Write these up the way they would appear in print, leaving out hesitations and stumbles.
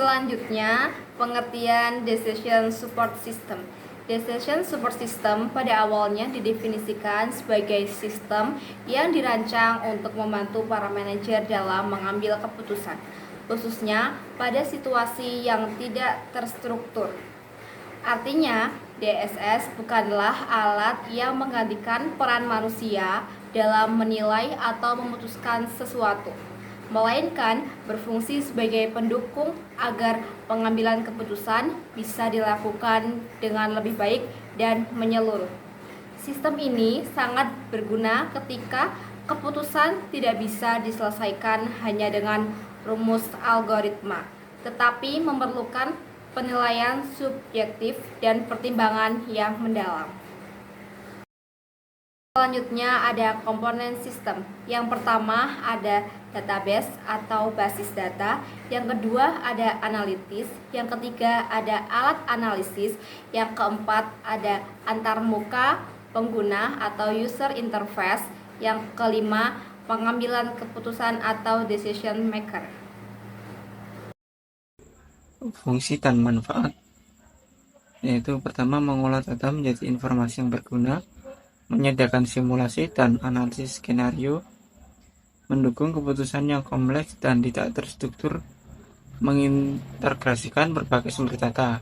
Selanjutnya, pengertian Decision Support System. Decision Support System pada awalnya didefinisikan sebagai sistem yang dirancang untuk membantu para manajer dalam mengambil keputusan, khususnya pada situasi yang tidak terstruktur. Artinya, DSS bukanlah alat yang menggantikan peran manusia dalam menilai atau memutuskan sesuatu, melainkan berfungsi sebagai pendukung agar pengambilan keputusan bisa dilakukan dengan lebih baik dan menyeluruh. Sistem ini sangat berguna ketika keputusan tidak bisa diselesaikan hanya dengan rumus algoritma, tetapi memerlukan penilaian subjektif dan pertimbangan yang mendalam. Selanjutnya ada komponen sistem. Yang pertama ada database atau basis data, yang kedua ada analitis, yang ketiga ada alat analisis, yang keempat ada antarmuka pengguna atau user interface, yang kelima pengambilan keputusan atau decision maker. Fungsi dan manfaat yaitu pertama mengolah data menjadi informasi yang berguna, menyediakan simulasi dan analisis skenario, mendukung keputusan yang kompleks dan tidak terstruktur, mengintegrasikan berbagai sumber data.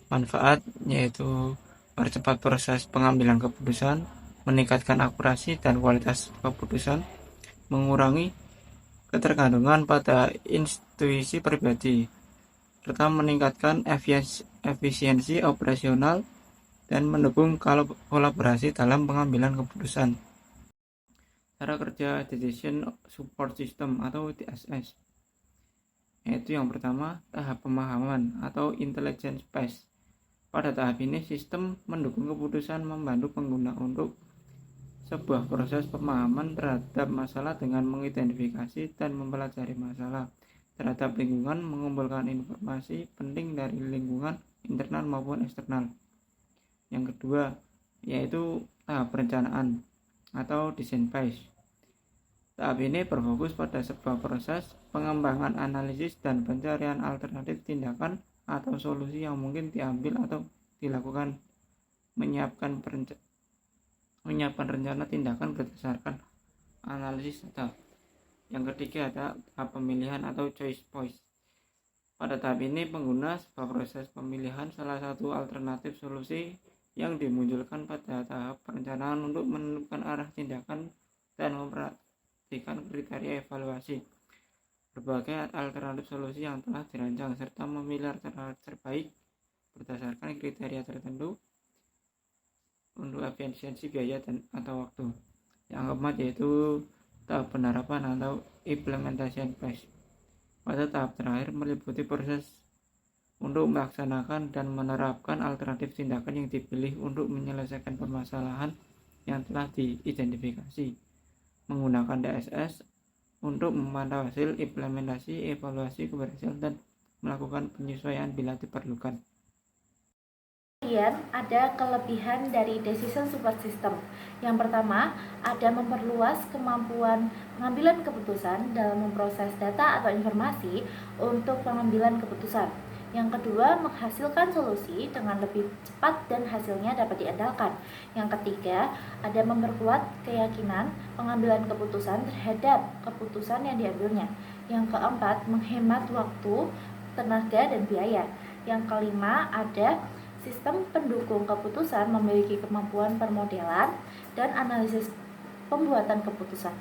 Manfaat yaitu percepat proses pengambilan keputusan, meningkatkan akurasi dan kualitas keputusan, mengurangi ketergantungan pada intuisi pribadi, serta meningkatkan efisiensi operasional dan mendukung kolaborasi dalam pengambilan keputusan. Cara kerja Decision Support System atau DSS yaitu yang pertama, tahap pemahaman atau intelligence phase. Pada tahap ini, sistem mendukung keputusan membantu pengguna untuk sebuah proses pemahaman terhadap masalah dengan mengidentifikasi dan mempelajari masalah terhadap lingkungan, mengumpulkan informasi penting dari lingkungan internal maupun eksternal. Yang kedua, yaitu tahap perencanaan atau design phase. Tahap ini berfokus pada sebuah proses pengembangan analisis dan pencarian alternatif tindakan atau solusi yang mungkin diambil atau dilakukan, menyiapkan rencana tindakan berdasarkan analisis data. Yang ketiga ada tahap pemilihan atau choice phase. Pada tahap ini pengguna sebuah proses pemilihan salah satu alternatif solusi yang dimunculkan pada tahap perencanaan untuk menentukan arah tindakan dan memperhatikan kriteria evaluasi berbagai alternatif solusi yang telah dirancang serta memilih alternatif terbaik berdasarkan kriteria tertentu untuk efisiensi biaya dan atau waktu. Yang keempat yaitu tahap penerapan atau implementation phase. Pada tahap terakhir meliputi proses untuk melaksanakan dan menerapkan alternatif tindakan yang dipilih untuk menyelesaikan permasalahan yang telah diidentifikasi. Menggunakan DSS untuk memantau hasil implementasi, evaluasi keberhasilan dan melakukan penyesuaian bila diperlukan. Kemudian ada kelebihan dari Decision Support System. Yang pertama, ada memperluas kemampuan pengambilan keputusan dalam memproses data atau informasi untuk pengambilan keputusan. Yang kedua, menghasilkan solusi dengan lebih cepat dan hasilnya dapat diandalkan. Yang ketiga, ada memperkuat keyakinan pengambilan keputusan terhadap keputusan yang diambilnya. Yang keempat, menghemat waktu, tenaga, dan biaya. Yang kelima, ada sistem pendukung keputusan memiliki kemampuan permodelan dan analisis pembuatan keputusan.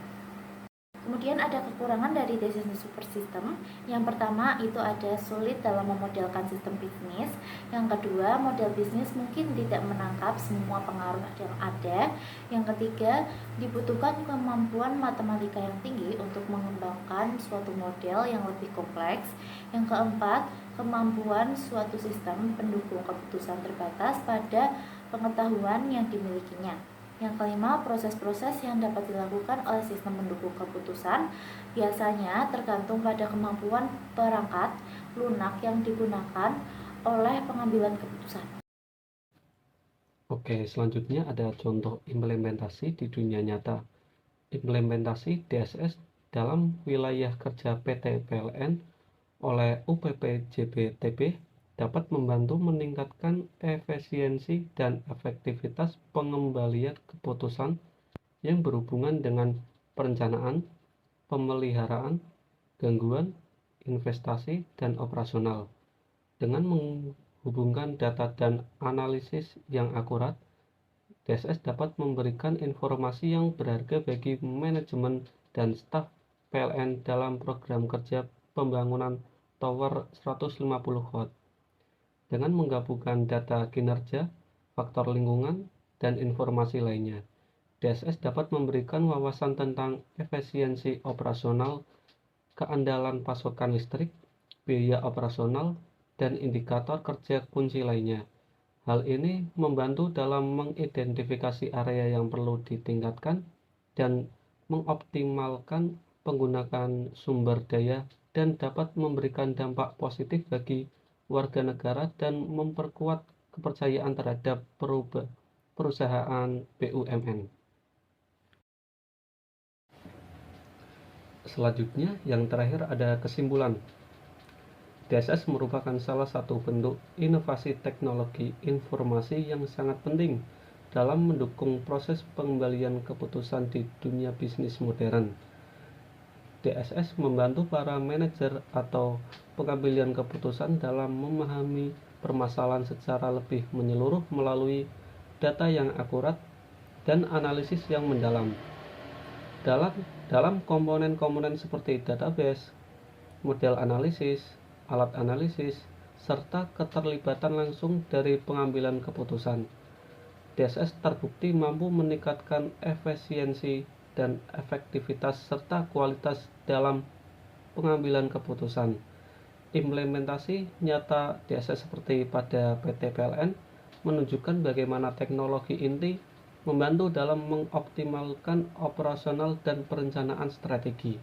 Kemudian ada kekurangan dari Decision Support System. Yang pertama itu ada sulit dalam memodelkan sistem bisnis. Yang kedua, model bisnis mungkin tidak menangkap semua pengaruh yang ada. Yang ketiga, dibutuhkan kemampuan matematika yang tinggi untuk mengembangkan suatu model yang lebih kompleks. Yang keempat, kemampuan suatu sistem pendukung keputusan terbatas pada pengetahuan yang dimilikinya. Yang kelima, proses-proses yang dapat dilakukan oleh sistem pendukung keputusan biasanya tergantung pada kemampuan perangkat lunak yang digunakan oleh pengambilan keputusan. Oke, selanjutnya ada contoh implementasi di dunia nyata. Implementasi DSS dalam wilayah kerja PT PLN oleh UPP-JBTB dapat membantu meningkatkan efisiensi dan efektivitas pengembalian keputusan yang berhubungan dengan perencanaan, pemeliharaan, gangguan, investasi, dan operasional. Dengan menghubungkan data dan analisis yang akurat, DSS dapat memberikan informasi yang berharga bagi manajemen dan staf PLN dalam program kerja pembangunan Tower 150 watt. Dengan menggabungkan data kinerja, faktor lingkungan, dan informasi lainnya, DSS dapat memberikan wawasan tentang efisiensi operasional, keandalan pasokan listrik, biaya operasional, dan indikator kerja kunci lainnya. Hal ini membantu dalam mengidentifikasi area yang perlu ditingkatkan dan mengoptimalkan penggunaan sumber daya dan dapat memberikan dampak positif bagi warga negara dan memperkuat kepercayaan terhadap perusahaan BUMN. Selanjutnya, yang terakhir ada kesimpulan. DSS merupakan salah satu bentuk inovasi teknologi informasi yang sangat penting dalam mendukung proses pengembalian keputusan di dunia bisnis modern. DSS membantu para manajer atau pengambilan keputusan dalam memahami permasalahan secara lebih menyeluruh melalui data yang akurat dan analisis yang mendalam. Dalam komponen-komponen seperti database, model analisis, alat analisis, serta keterlibatan langsung dari pengambilan keputusan, DSS terbukti mampu meningkatkan efisiensi dan efektivitas serta kualitas dalam pengambilan keputusan. Implementasi nyata DSS seperti pada PT PLN menunjukkan bagaimana teknologi inti membantu dalam mengoptimalkan operasional dan perencanaan strategi.